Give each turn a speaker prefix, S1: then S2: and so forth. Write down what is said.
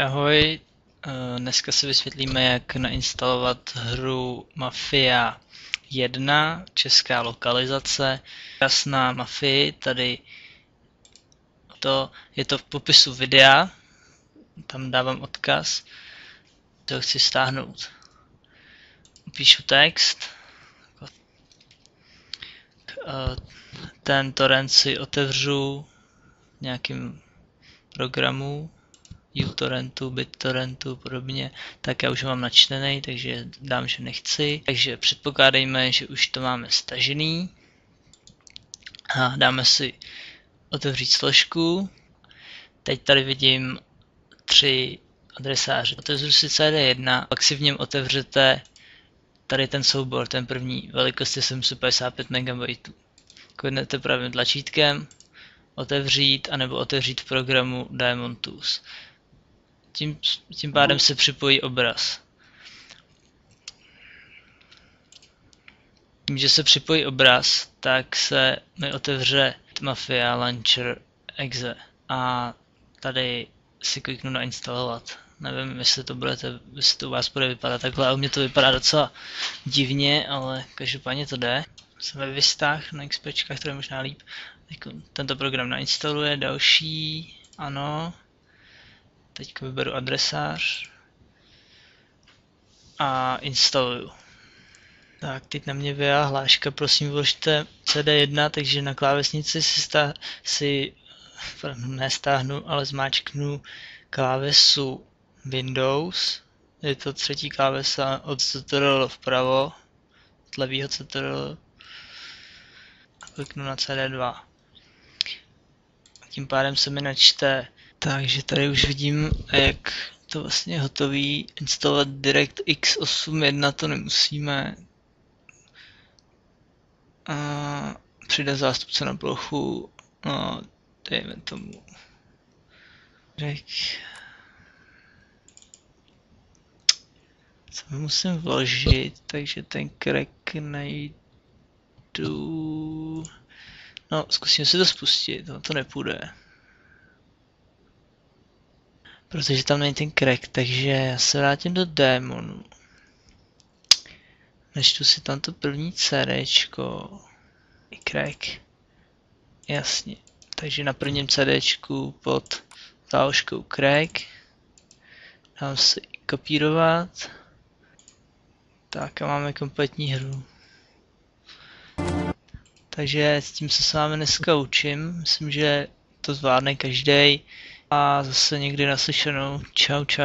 S1: Ahoj, ahoj. Dneska si vysvětlíme, jak nainstalovat hru Mafia 1, česká lokalizace. Jasná Mafii, tady je to v popisu videa, tam dávám odkaz, to chci stáhnout. Píšu text, ten torrent si otevřu v nějakým programu, uTorrentu, BitTorrentu, podobně, tak já už ho mám načtený, takže dám, že nechci. Takže předpokládejme, že už to máme stažený. A dáme si otevřít složku. Teď tady vidím 3 adresáře. Otevřu si CD1, pak si v něm otevřete tady ten soubor, ten první, velikost je 755 MB. Kliknete pravým tlačítkem, otevřít, anebo otevřít v programu Diamond Tools. Tím pádem se připojí obraz. Tím, že se připojí obraz, tak se mi otevře Mafia Launcher Exe a tady si kliknu na instalovat. Nevím, jestli to u vás bude vypadat takhle, ale u mě to vypadá docela divně, ale každopádně to jde. Jsem ve Vistách na XPčkách, to je možná líp. Tento program nainstaluje, další, ano. Teď vyberu adresář a instaluju. Tak, teď na mě vyjá hláška, prosím vložte CD1, takže na klávesnici nestáhnu, ale zmáčknu klávesu Windows. Je to třetí klávesa od CTRL vpravo, od levýho CTRL. A kliknu na CD2. Tím pádem se mi načte. Takže tady už vidím, jak to vlastně je hotový. Instalovat DirectX 8.1 to nemusíme. Přijde zástupce na plochu. No, dejme tomu. Co musím vložit, takže ten crack najdu. No, zkusím si to spustit, no to nepůjde. Protože tam není ten crack, takže já se vrátím do démonu. Načtu si tam to první CDčko. I crack. Jasně. Takže na prvním CDčku pod záložkou crack. Dám si kopírovat. Tak a máme kompletní hru. Takže s tím se s vámi dneska učím. Myslím, že to zvládne každý. A zase někdy naslyšenou. Čau, čau.